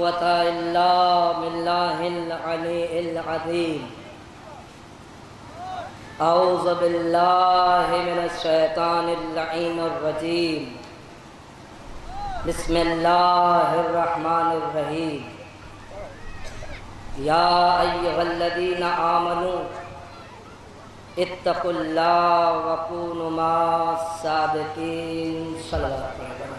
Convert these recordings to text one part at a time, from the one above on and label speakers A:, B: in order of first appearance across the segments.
A: قوة إلا بالله العلي العظيم أعوذ بالله من الشيطان اللعين الرجيم بسم الله الرحمن الرحيم يا أيها الذين آمنوا اتقوا الله وكونوا مع الصادقين صلی اللہ علیہ وسلم۔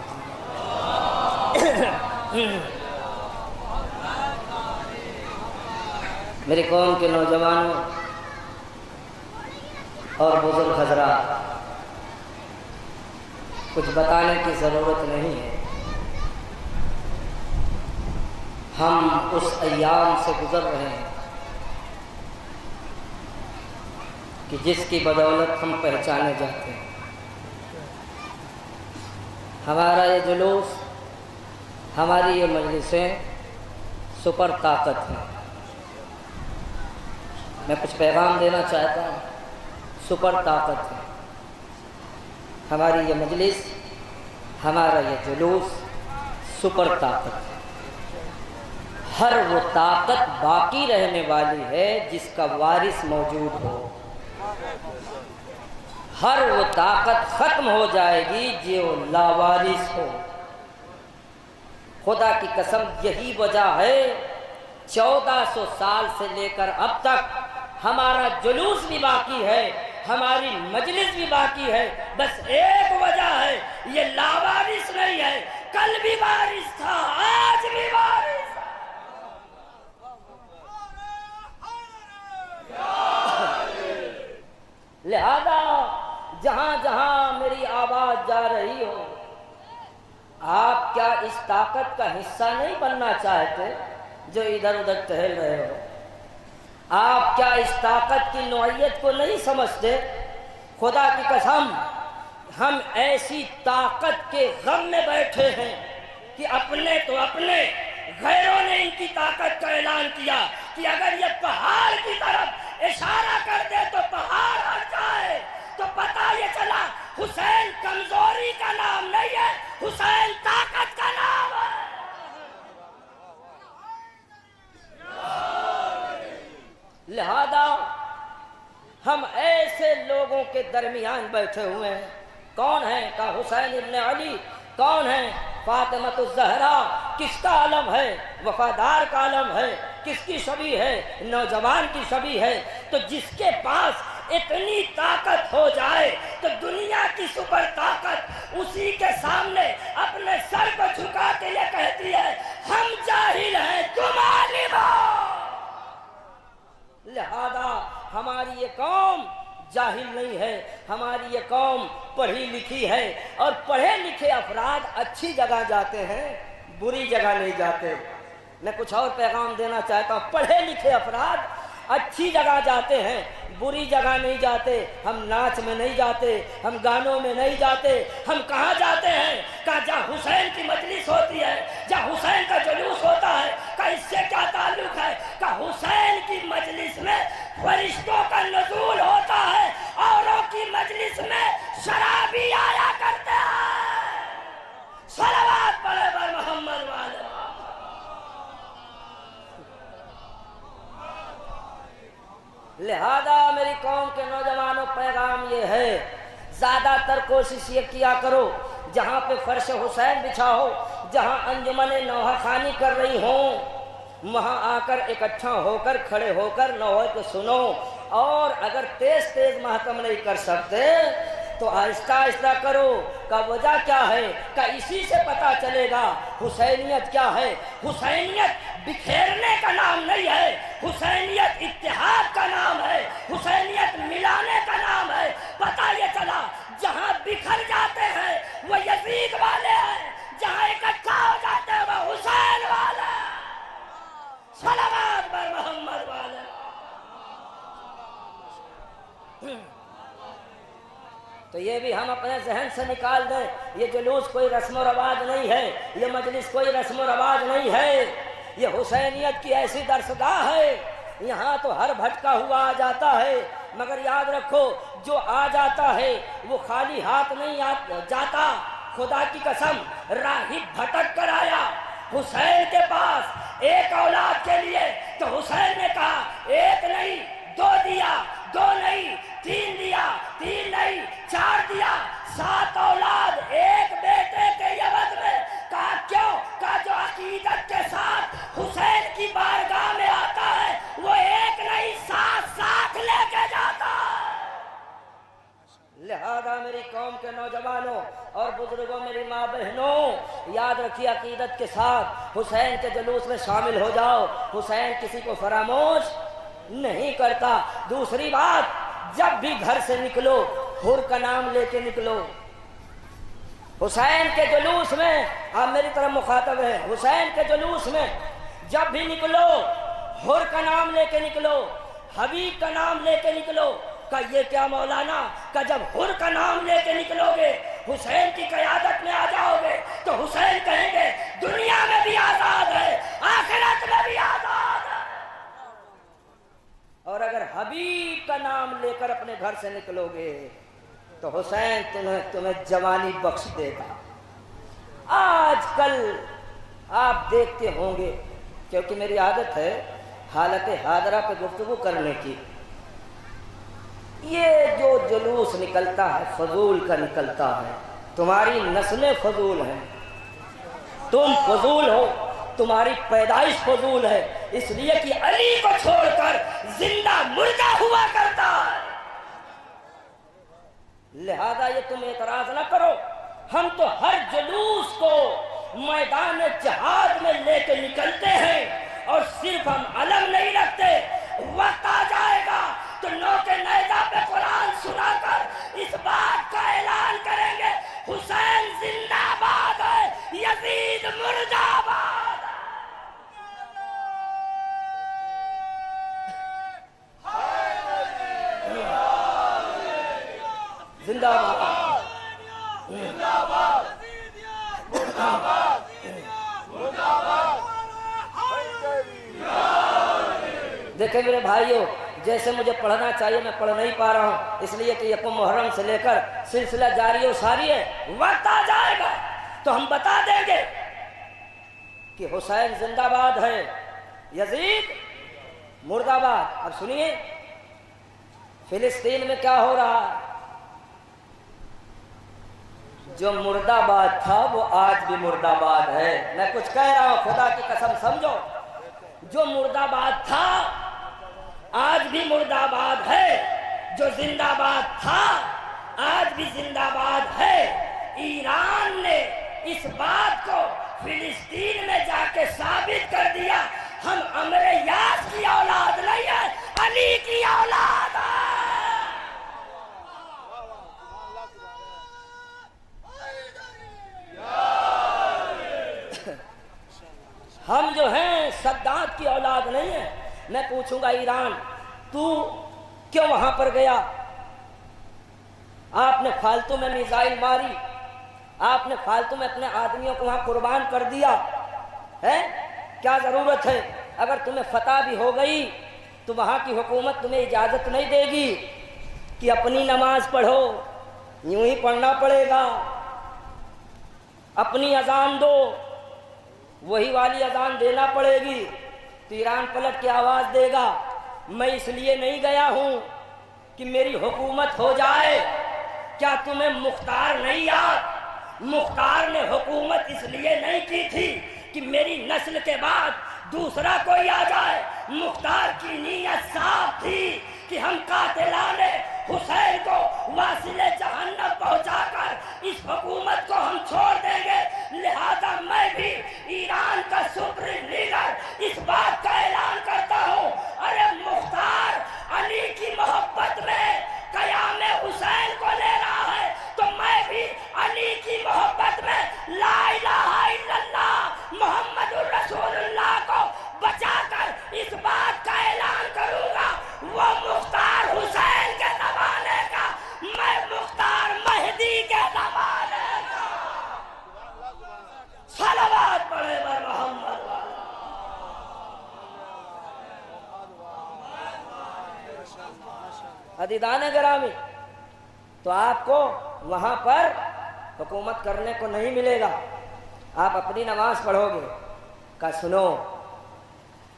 A: میری قوم کے نوجوانوں اور بزرگ حضرات، کچھ بتانے کی ضرورت نہیں ہے، ہم اس ایام سے گزر رہے ہیں کہ جس کی بدولت ہم پہچانے جاتے ہیں۔ ہمارا یہ جلوس، ہماری یہ مجلسیں سپر طاقت ہیں۔ میں کچھ پیغام دینا چاہتا ہوں، سپر طاقت ہے ہماری یہ مجلس، ہمارا یہ جلوس سپر طاقت ہے۔ ہر وہ طاقت باقی رہنے والی ہے جس کا وارث موجود ہو، ہر وہ طاقت ختم ہو جائے گی جو لاوارث ہو۔ خدا کی قسم یہی وجہ ہے 1400 سال سے لے کر اب تک ہمارا جلوس بھی باقی ہے، ہماری مجلس بھی باقی ہے، بس ایک وجہ ہے، یہ لاوارث نہیں ہے، کل بھی وارث تھا، آج بھی وارث ہے۔ لہذا جہاں جہاں میری آواز جا رہی ہو، آپ کیا اس طاقت کا حصہ نہیں بننا چاہتے جو ادھر ادھر ٹہل رہے ہو؟ آپ کیا اس طاقت کی نوعیت کو نہیں سمجھتے؟ خدا کی قسم ہم ایسی طاقت کے غم میں بیٹھے ہیں کہ اپنے تو اپنے، غیروں نے ان کی طاقت کا اعلان کیا کہ اگر یہ پہاڑ کی طرف اشارہ کر دے تو پہاڑ ہٹ جائے۔ تو پتہ یہ چلا حسین کمزوری کا نام نہیں ہے، حسین طاقت کا نام ہے۔ لہذا ہم ایسے لوگوں کے درمیان بیٹھے ہوئے ہیں۔ کون ہیں؟ کہ حسین ابن علی۔ کون ہیں؟ فاطمۃ الزہرا۔ کس کا علم ہے؟ وفادار کا علم ہے۔ کس کی شبیہ ہے؟ نوجوان کی شبیہ ہے۔ تو جس کے پاس اتنی طاقت ہو جائے تو دنیا کی سپر طاقت اسی کے سامنے اپنے سر کو جھکا کے یہ کہتی ہے ہم جاہل ہیں تم عالم ہو۔ لہذا ہماری یہ قوم جاہل نہیں ہے، ہماری یہ قوم پڑھی لکھی ہے، اور پڑھے لکھے افراد اچھی جگہ جاتے ہیں، بری جگہ نہیں جاتے۔ میں کچھ اور پیغام دینا چاہتا ہوں، پڑھے لکھے افراد اچھی جگہ جاتے ہیں، بری جگہ نہیں جاتے۔ ہم ناچ میں نہیں جاتے، ہم گانوں میں نہیں جاتے، ہم کہاں جاتے ہیں؟ کہ جہاں حسین کی مجلس ہوتی ہے، جہاں حسین کا جلوس ہوتا ہے۔ کہ اس سے کیا تعلق ہے؟ کہ حسین کی مجلس میں فرشتوں کا نزول ہوتا ہے، اوروں کی مجلس میں شرابی آیا کرتے ہیں۔ صلوات پڑھے بر محمد والے۔ لہذا میری قوم کے نوجوانوں پیغام یہ ہے، زیادہ تر کوشش یہ کیا کرو جہاں پہ فرش حسین بچھا ہو، جہاں انجمن نوحہ خوانی کر رہی ہوں، وہاں آ کر اکٹھا ہو کر کھڑے ہو کر نوحے کو سنو، اور اگر تیز تیز ماتم نہیں کر سکتے تو آہستہ آہستہ کرو۔ کا وجہ کیا ہے؟ کہ اسی سے پتہ چلے گا حسینیت کیا ہے۔ حسینیت بکھیرنے کا نام نہیں ہے، حسینیت اتحاد کا نام ہے، حسینیت ملانے کا نام ہے۔ پتہ یہ چلا جہاں بکھر جاتے ہیں وہ یزید والے ہیں، جہاں اکٹھا ہو جاتے ہیں وہ حسین والے ہیں۔ صلوات بر محمد والے۔ تو یہ بھی ہم اپنے ذہن سے نکال دیں، یہ جلوس کوئی رسم و رواج نہیں ہے، یہ مجلس کوئی رسم و رواج نہیں ہے، یہ حسینیت کی ایسی درسگاہ ہے۔ یہاں تو ہر بھٹکا ہوا آ جاتا ہے، مگر یاد رکھو جو آ جاتا ہے وہ خالی ہاتھ نہیں جاتا۔ خدا کی قسم راہب بھٹک کر آیا حسین کے پاس، شدت کے ساتھ حسین کے جلوس میں شامل ہو جاؤ. حسین کسی کو فراموش نہیں کرتا. دوسری بات، جب بھی گھر سے نکلو حر کا نام لے کے نکلو. حسین کے جلوس میں، آپ میری طرف مخاطب ہیں، حسین کے جلوس میں جب بھی نکلو حر کا نام لے کے نکلو، حبیب کا نام لے کے نکلو. کہ یہ کیا مولانا، کہ جب حر کا نام لے کے نکلو گے، حسین کی قیادت میں آ جاؤ گے، تو حسین کہیں گے دنیا میں بھی آزاد ہے، آخرت میں بھی آزاد ہے. اور اگر حبیب کا نام لے کر اپنے گھر سے نکلو گے تو حسین تمہیں جوانی بخش دے گا. آج کل آپ دیکھتے ہوں گے، کیونکہ میری عادت ہے حالت حاضرہ پہ گفتگو کرنے کی، یہ جو جلوس نکلتا ہے فضول کا نکلتا ہے. تمہاری نسلیں فضول ہیں، تم فضول ہو، تمہاری پیدائش فضول ہے، اس لیے کہ علی کو چھوڑ کر زندہ مردہ ہوا کرتا ہے. لہذا یہ تم اعتراض نہ کرو. ہم تو ہر جلوس کو میدان جہاد میں لے کے نکلتے ہیں، اور صرف ہم علم نہیں رکھتے. وقت آ جائے گا تو نوک نیزہ پہ قرآن سنا کر اس بات کا اعلان کریں گے حسین زندہ باد ہے، یزید مردہ باد ہے. زندہ باد، زندہ باد، زندہ باد. دیکھیں میرے بھائیوں، جیسے مجھے پڑھنا چاہیے میں پڑھ نہیں پا رہا ہوں، اس لیے کہ یکم محرم سے لے کر سلسلہ جاری و ساری ہے. وقت آ جائے گا تو ہم بتا دیں گے کہ حسین زندہ باد ہے، یزید مرد آباد. اب سنیے فلسطین میں کیا ہو رہا ہے. جو مرد آباد تھا وہ آج بھی مرد آباد ہے. میں کچھ کہہ رہا ہوں، خدا کی قسم سمجھو. جو مرد آباد تھا آج بھی مرد آباد ہے، جو زندہ باد تھا آج بھی زندہ باد ہے. ایران نے اس بات کو فلسطین میں جا کے ثابت کر دیا، ہم امر یاس کی اولاد نہیں ہے، علی کی اولاد ہے. ہم جو ہیں صداد کی اولاد نہیں ہیں. میں پوچھوں گا ایران تو کیوں وہاں پر گیا؟ آپ نے فالتو میں میزائل ماری، آپ نے فالتو میں اپنے آدمیوں کو وہاں قربان کر دیا ہے. کیا ضرورت ہے؟ اگر تمہیں فتح بھی ہو گئی تو وہاں کی حکومت تمہیں اجازت نہیں دے گی کہ اپنی نماز پڑھو، یوں ہی پڑھنا پڑے گا. اپنی اذان دو، وہی والی اذان دینا پڑے گی. تو ایران پلٹ کے آواز دے گا میں اس لیے نہیں گیا ہوں کہ میری حکومت ہو جائے. کیا تمہیں مختار نہیں یاد؟ مختار نے حکومت اس لیے نہیں کی تھی کہ میری نسل کے بعد دوسرا کوئی آ جائے. مختار کی نیت صاف تھی کہ ہم قاتلان حسین کو واصل جہنم پہنچا کر اس حکومت کو ہم چھوڑ دیں گے. لہذا میں بھی ایران کا سپریم لیڈر اس بات کا اعلان کرتا ہوں، ارے مختار علی کی محبت میں قیام حسین کو لے رہا ہے تو میں بھی علی کی محبت میں لا الہ الا اللہ محمد الرسول اللہ کو بچا کر اس بات کا اعلان کروں گا، وہ مختار حسین کے زمانے کا، میں مختار مہدی کے زمانے کا. صلوات پڑھے بر محمد والا. عزیزان گرامی، تو آپ کو وہاں پر حکومت کرنے کو نہیں ملے گا، آپ اپنی نماز پڑھو گے. کا سنو،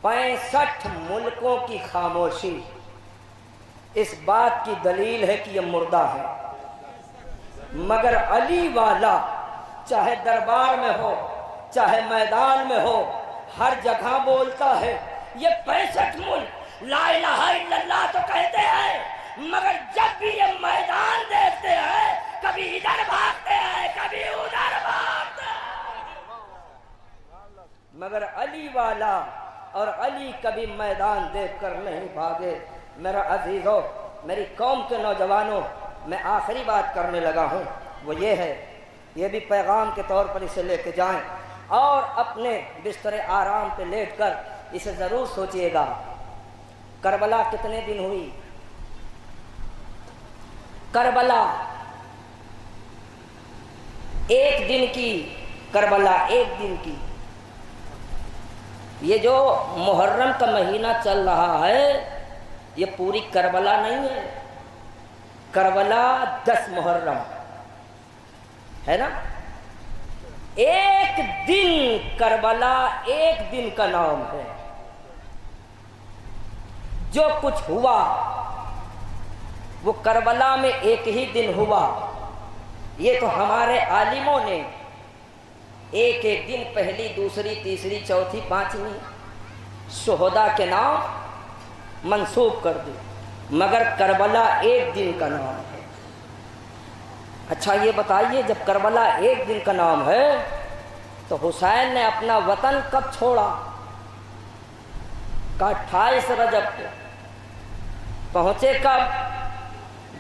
A: 65 ملکوں کی خاموشی اس بات کی دلیل ہے کہ یہ مردہ ہے. مگر علی والا چاہے دربار میں ہو چاہے میدان میں ہو ہر جگہ بولتا ہے. یہ 65 ملک لا الہ الا اللہ تو کہتے ہیں، مگر جب بھی یہ میدان دیکھتے ہیں کبھی ادھر بھاگتے ہیں کبھی ادھر بھاگتے ہیں. مگر علی والا اور علی کبھی میدان دیکھ کر نہیں بھاگے۔ میرا عزیزو، میری قوم کے نوجوانوں، میں آخری بات کرنے لگا ہوں، وہ یہ ہے، یہ بھی پیغام کے طور پر اسے لے کے جائیں اور اپنے بستر آرام پہ لیٹ کر اسے ضرور سوچئے گا، کربلا کتنے دن ہوئی؟ کربلا ایک دن کی، کربلا ایک دن کی۔ یہ جو محرم کا مہینہ چل رہا ہے یہ پوری کربلا نہیں ہے، کربلا 10 محرم ہے نا۔ ایک دن کربلا ایک دن کا نام ہے۔ جو کچھ ہوا وہ کربلا میں ایک ہی دن ہوا۔ یہ تو ہمارے عالموں نے ایک ایک دن، پہلی دوسری تیسری چوتھی پانچویں شہداء کے نام منسوب کر دی، مگر کربلا ایک دن کا نام ہے۔ اچھا یہ بتائیے، جب کربلا ایک دن کا نام ہے تو حسین نے اپنا وطن کب چھوڑا؟ کا 28 رجب کو، پہنچے کب؟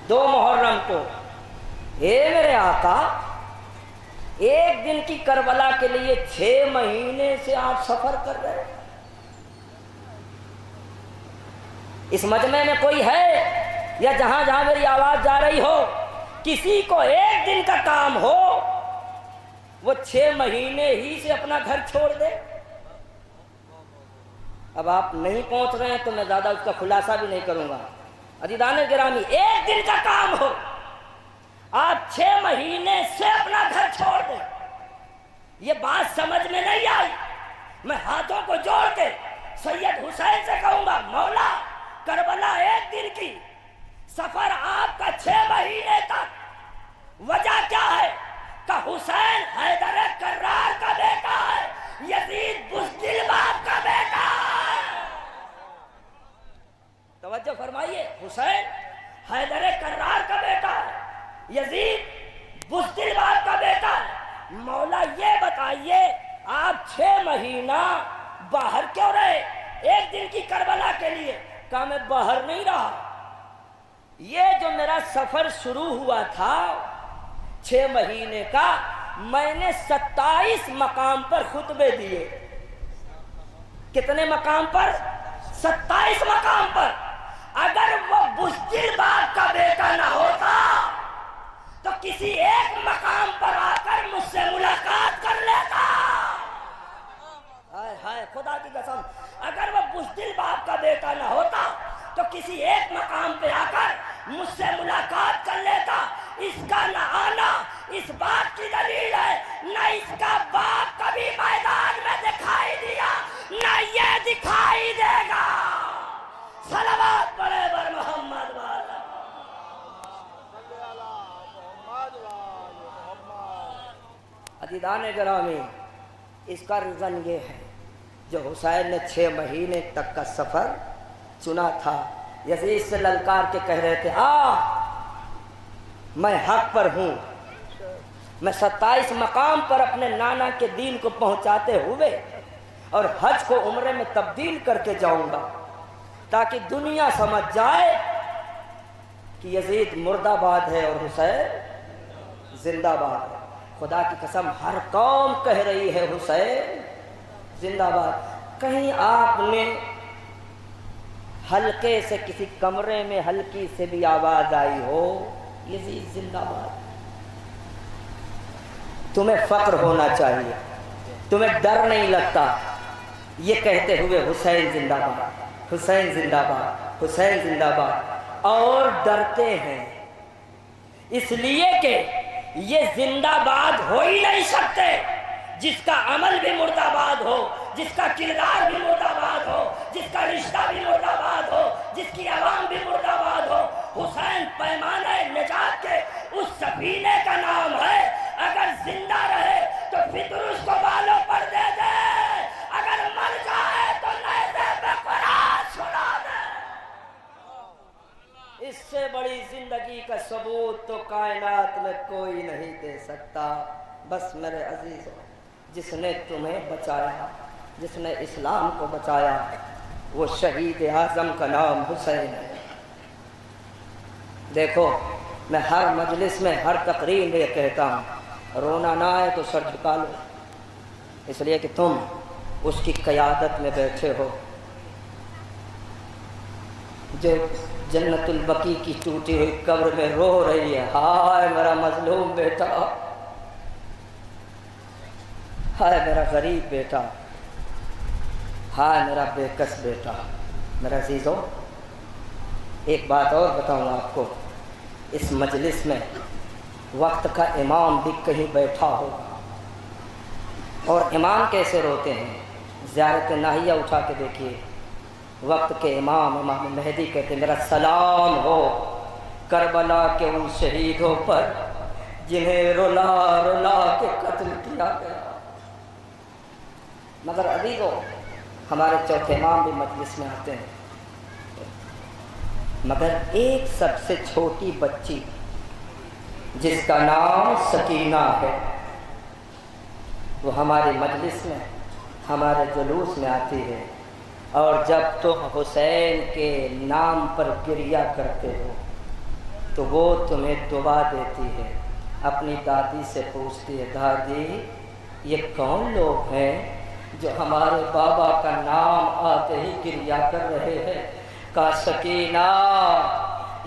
A: 2 محرم کو۔ اے میرے آقا، ایک دن کی کربلا کے لیے 6 مہینے سے آپ سفر کر رہے ہیں۔ اس مجمع میں کوئی ہے یا جہاں جہاں میری آواز جا رہی ہو، کسی کو ایک دن کا کام ہو وہ 6 مہینے ہی سے اپنا گھر چھوڑ دے؟ اب آپ نہیں پہنچ رہے ہیں تو میں زیادہ اس کا خلاصہ بھی نہیں کروں گا۔ عزیزان گرامی، ایک دن کا کام ہو آپ 6 مہینے سے اپنا گھر چھوڑ دیں، یہ بات سمجھ میں نہیں آئی۔ میں ہاتھوں کو جوڑ کے سید حسین سے کہوں گا، مولا کربلا ایک دن کی، سفر آپ کا 6 مہینے تک، وجہ کیا ہے؟ کہ حسین حیدر کرار کا بیٹا ہے، یزید بزدل باپ کا بیٹا ہے۔ توجہ فرمائیے، حسین حیدر کرار کا بیٹا ہے، یزید بزدل باپ کا بیٹا ہے۔ مولا یہ بتائیے، آپ 6 مہینہ باہر کیوں رہے ایک دن کی کربلا کے لیے؟ کہا میں باہر نہیں رہا، یہ جو میرا سفر شروع ہوا تھا 6 مہینے کا، میں نے 27 مقام پر خطبے دیے۔ کتنے مقام پر؟ 27 مقام پر۔ اگر وہ بزدل باپ کا بیٹا نہ ہوتا تو کسی ایک مقام پر آ کر مجھ سے ملاقات کر لیتا۔ ہائے ہائے، خدا کی قسم، اگر وہ بزدل باپ کا بیٹا نہ ہوتا تو کسی ایک مقام پہ آ کر مجھ سے ملاقات کر لیتا۔ اس کا نہ آنا اس بات کی دلیل ہے، نہ اس کا باپ کبھی میدان میں دکھائی دیا، نہ یہ دکھائی دے گا۔ صلوات پڑھے بر محمد والا۔ عزیزان گرامی، اس کا ریزن یہ ہے، جو حسین نے 6 مہینے تک کا سفر چنا تھا، یزید سے للکار کے کہہ رہے تھے، میں حق پر ہوں، میں 27 مقام پر اپنے نانا کے دین کو پہنچاتے ہوئے اور حج کو عمرے میں تبدیل کر کے جاؤں گا، تاکہ دنیا سمجھ جائے کہ یزید مردہ باد ہے اور حسین زندہ باد ہے۔ خدا کی قسم، ہر قوم کہہ رہی ہے حسین زندہ باد۔ کہیں آپ نے حلقے سے کسی کمرے میں ہلکی سے بھی آواز آئی ہو یزید زندہ باد؟ تمہیں فخر ہونا چاہیے، تمہیں ڈر نہیں لگتا یہ کہتے ہوئے حسین زندہ باد، حسین زندہ باد، حسین زندہ باد، اور ڈرتے ہیں اس لیے کہ یہ زندہ باد ہو ہی نہیں سکتے جس کا عمل بھی مردہ باد ہو، جس کا کردار بھی مردہ باد ہو، جس کا رشتہ بھی مردہ باد ہو، جس کی عوام بھی مردہ باد ہو۔ حسین پیمانہ نجات کے اس سفینے کا نام ہے، اگر زندہ رہے تو فطر اس کو بالوں پر دے دے، اگر مر جائے تو نیزے پہ قرآن سنا دے۔ اس سے بڑی زندگی کا ثبوت تو کائنات میں کوئی نہیں دے سکتا۔ بس میرے عزیزو، جس نے تمہیں بچایا جس نے اسلام کو بچایا، وہ شہید اعظم کا نام حسین ہے۔ دیکھو میں ہر مجلس میں ہر تقریر میں یہ کہتا ہوں، رونا نہ آئے تو سر جھکا لو، اس لیے کہ تم اس کی قیادت میں بیٹھے ہو۔ جو جنت البقیع کی ٹوٹی ہوئی قبر میں رو رہی ہے، ہائے میرا مظلوم بیٹا، ہائے میرا غریب بیٹا، ہائے میرا بے کس بیٹا۔ میرا عزیزو، ایک بات اور بتاؤں آپ کو، اس مجلس میں وقت کا امام بھی کہیں بیٹھا ہوگا، اور امام کیسے روتے ہیں؟ زیارت ناہیہ اٹھا کے دیکھیے، وقت کے امام مہدی کہتے ہیں، میرا سلام ہو کربلا کے ان شہیدوں پر جنہیں رلا رلا کے قتل کیا گیا۔ مگر عزیزو، ہمارے چوتھے امام بھی مجلس میں آتے ہیں، مگر ایک سب سے چھوٹی بچی جس کا نام سکینہ ہے، وہ ہماری مجلس میں ہمارے جلوس میں آتی ہے، اور جب تم حسین کے نام پر گریہ کرتے ہو تو وہ تمہیں دعا دیتی ہے، اپنی دادی سے پوچھتی ہے، دادی یہ کون لوگ ہیں جو ہمارے بابا کا نام آتے ہی گریہ کر رہے ہیں؟ کہا سکینہ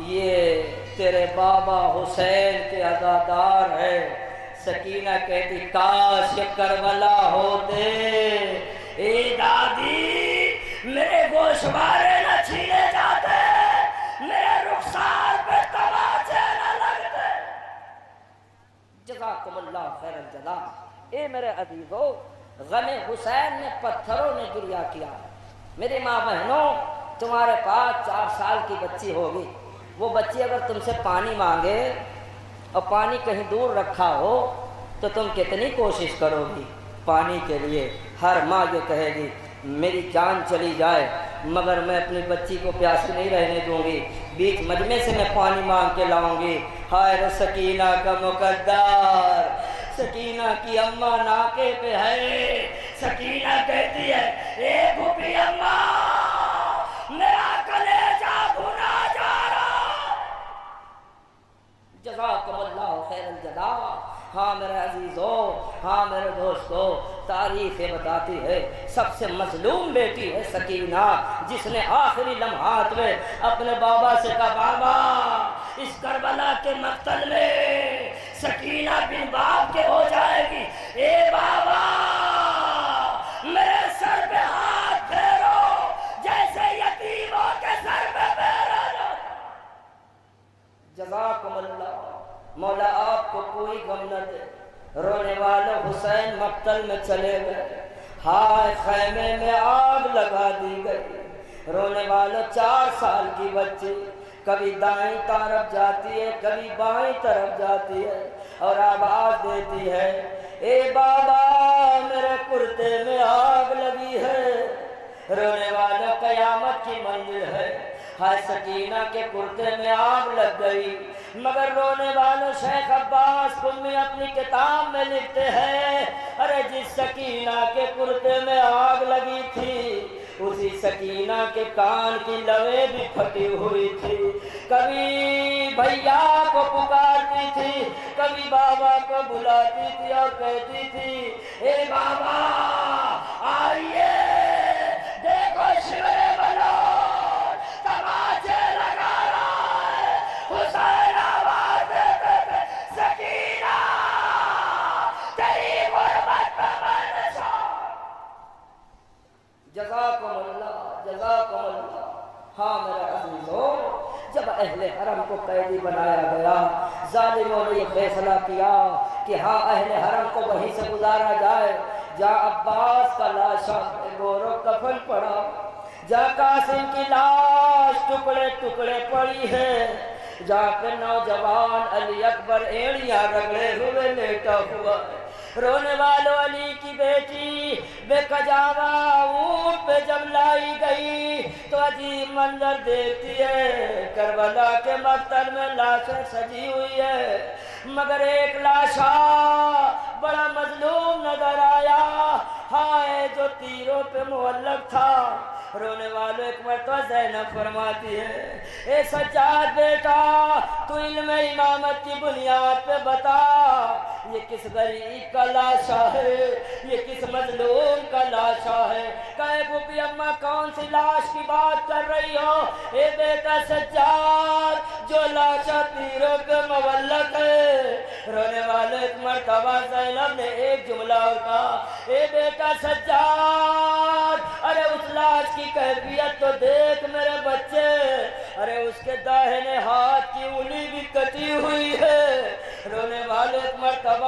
A: یہ تیرے بابا حسین کے عزادار ہے۔ سکینہ کہتی کاش یہ کربلا ہوتے، اے دادی میرے گوشوارے نہ چھینے جاتے، میرے رخسار پہ تماچے نہ لگتے۔ جزاکم اللہ خیر الجزا۔ اے میرے عزیزو، غم حسین نے پتھروں نے گریہ کیا۔ میری ماں بہنوں، تمہارے پاس 4 سال کی بچی ہوگی، وہ بچی اگر تم سے پانی مانگے اور پانی کہیں دور رکھا ہو تو تم کتنی کوشش کرو گی پانی کے لیے؟ ہر ماں یہ کہے گی میری جان چلی جائے مگر میں اپنی بچی کو پیاسی نہیں رہنے دوں گی، بیچ مجمع سے میں پانی مانگ کے لاؤں گی۔ ہائے رے سکینہ کا مقدر، سکینہ کی اماں ناکے پہ ہے، سکینہ کہتی ہے اے پھوپھی اماں میرا کلیجہ بھنا جا رہا۔ جزاکم اللہ خیر الجزا۔ ہاں میرے عزیزو، ہاں میرے دوستو، تاریخ بتاتی ہے سب سے مظلوم بیٹی ہے سکینہ، جس نے آخری لمحات میں اپنے بابا سے کہا بابا اس کربلا کے مقتل میں سکینہ بن باپ کے ہو جائے گی، اے بابا میرے سر پہ ہاتھ پھیرو جیسے یتیموں کے سر پہ پھیرا جاتا۔ جزاکم اللہ، مولا آپ کو کوئی غم نہ دے۔ رونے والے حسین مقتل میں چلے گئے، ہائے خیمے میں آگ لگا دی گئی۔ رونے والے 4 سال کی بچی کبھی دائیں طرف جاتی ہے کبھی بائیں طرف جاتی ہے اور آواز دیتی ہے اے بابا میرے کرتے میں آگ لگی ہے۔ رونے والے قیامت کی منزل ہے، ہائے سکینہ کے کرتے میں آگ لگ گئی، مگر رونے والوں شیخ عباس قمی اپنی کتاب میں لکھتے ہیں ارے جس سکینہ کے کرتے میں آگ لگی تھی اسی سکینہ کے کان کی لویں بھی پھٹی ہوئی تھی، کبھی بھیا کو پکارتی تھی کبھی بابا کو بلاتی تھی اور کہتی تھی اے بابا آئیے دیکھو شیرے بلو تماچے لگا رہا ہے۔ حسین آواز دیتے تھے سکینہ تیری غربت پہ میں نشان۔ جزاکم اللہ، جزاکم اللہ۔ ہاں میرے عزیزو، جب اہل حرم کو قیدی بنایا گیا ظالموں نے یہ فیصلہ کیا کہ ہاں اہل حرم کو وہیں سے گزارا جائے، جا عباس کا لاشا گور و کفن پڑا، جا قاسم کی لاش ٹکڑے ٹکڑے پڑی ہے، جا کے نوجوان علی اکبر ایڑیاں رگڑے ہوئے لیٹا ہوا ہے۔ رونے والوں علی کی بیٹی بے کجاوا اونٹ پہ جب لائی گئی تو عجیب منظر دیکھتی ہے، کربلا کے مقتل میں لاشیں سجی ہوئی ہے مگر ایک لاشا بڑا مظلوم نظر آیا، ہائے جو تیروں پہ معلق تھا۔ رونے والوں ایک مرتبہ زینب فرماتی ہے اے سجاد بیٹا تو علم امامت کی بنیاد پہ بتا یہ کس غریب کا لاشا ہے، یہ کس مظلوم کا لاشا ہے؟ کہے پھوپھی اماں کون سی لاش کی بات کر رہی ہو؟ اے بیٹا سجاد جو لاشا تیروں پہ معلق ہے۔ رونے والے ایک مرتبہ زینب نے ایک جملہ اور کہا اے بیٹا سجاد ارے اس لاش کی کیفیت تو دیکھ میرے بچے، ارے اس کے داہنے ہاتھ کی انگلی بھی کٹی ہوئی ہے۔ رونے والے ایک مرتبہ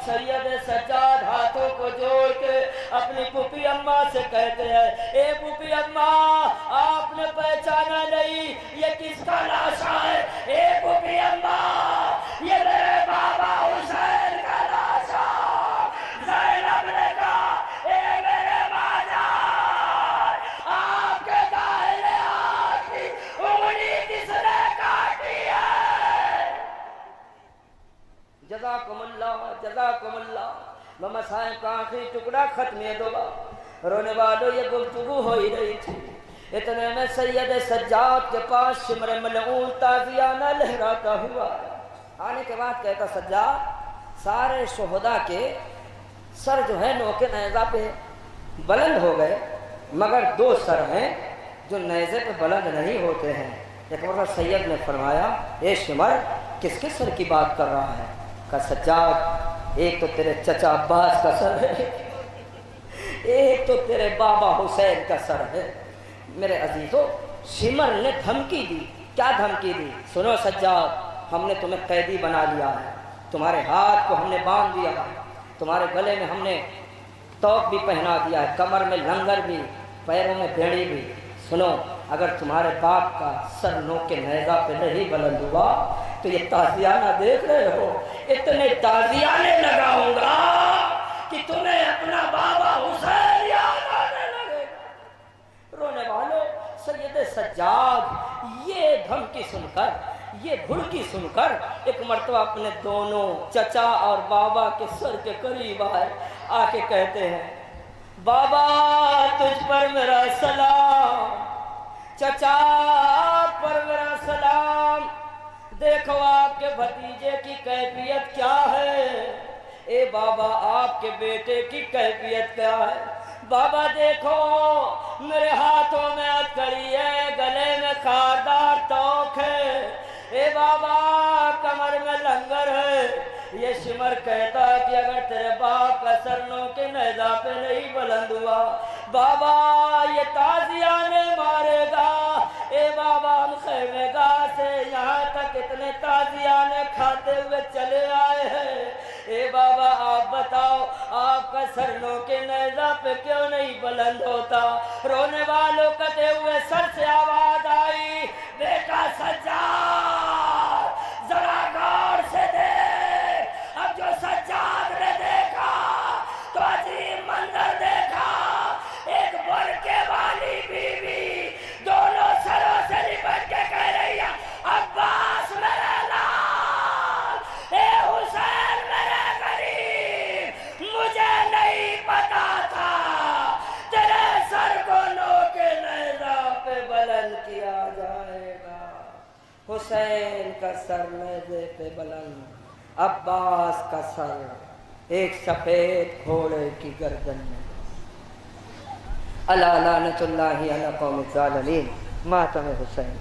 A: سید سجاد ہاتھوں کو جوڑ کے اپنی پھوپھی اماں سے کہتے ہیں اے پھوپھی اماں آپ نے پہچانا نہیں یہ کس کا لاشا ہے؟ اے پھوپھی اماں یہ میرے بابا حسین کا لاشا۔ زینب نے کہا اے میرے باجان آپ کے داہنے ہاتھ کی انگلی کس نے کاٹی ہے؟ جزاکم اللہ ماما صاحب کا آخری ٹکڑا ختم دوبا۔ رونے والوں یہ گفتگو ہو ہی رہی تھی، اتنے میں سید سجاد کے پاس شمر ملعون تازیانہ لہراتا ہوا آنے کے بعد کہتا سجاد سارے شہداء کے سر جو ہے نوکے نیزہ پہ بلند ہو گئے مگر دو سر ہیں جو نیزے پہ بلند نہیں ہوتے ہیں۔ ایک مرتبہ سید نے فرمایا اے شمر کس کے سر کی بات کر رہا ہے؟ کہا سجاد ایک تو تیرے چچا عباس کا سر ہے، ایک تو تیرے بابا حسین کا سر ہے۔ میرے عزیزو شمر نے دھمکی دی، کیا دھمکی دی؟ سنو سجاد ہم نے تمہیں قیدی بنا لیا ہے، تمہارے ہاتھ کو ہم نے باندھ دیا ہے، تمہارے گلے میں ہم نے توق بھی پہنا دیا ہے، کمر میں لنگر بھی، پیروں میں بیڑی بھی۔ سنو اگر تمہارے باپ کا سر نوکے نیزہ پہ نہیں بلند ہوا تو یہ تازیانہ دیکھ رہے ہو اتنے تازیانے لگاؤں گا کہ تمہیں اپنا بابا حسین یاد آنے لگے گا۔ رونے والوں سید سجاد یہ دھمکی سن کر یہ بھڑکی سن کر ایک مرتبہ اپنے دونوں چچا اور بابا کے سر کے قریب آئے، آ کے کہتے ہیں بابا تجھ پر میرا سلام، چچا آپ پر میرا سلام، دیکھو آپ کے بھتیجے کی کیفیت کیا ہے، اے بابا آپ کے بیٹے کی کیفیت کیا ہے؟ بابا دیکھو میرے ہاتھوں میں ہتھکڑی ہے، گلے میں خاردار توق ہے، اے بابا کمر میں لنگر ہے۔ یہ شمر کہتا ہے کہ اگر تیرے باپ کا سر نوکے نیزہ پہ نہیں بلند ہوا بابا یہ تازیانے مارے گا۔ اے بابا ہم خیمے گاہ سے یہاں تک اتنے تازیانے کھاتے ہوئے چلے آئے ہیں، اے بابا آپ بتاؤ آپ کا سر نوکے نیزہ پہ کیوں نہیں بلند ہوتا؟ رونے والوں کٹے ہوئے سر سے آواز آئی بیٹا سجاد ذرا غور سے دیکھ۔ اب جو سجاد نے دیکھا تو عجیب منظر دیکھا، ایک برقع والی بیوی دونوں سروں سے لپٹ کے کہہ رہی ہے عباس میرے لال، اے حسین میرے غریب، مجھے نہیں پتا تھا تیرے سر کو نوکے نیزہ پہ بلند کیا جائے گا۔ حسین کا سر نیزے پہ بلند، عباس کا سر ایک سفید گھوڑے کی گردن میں۔ الا لعنت اللہ علی قوم الظالمین، ماتم حسین۔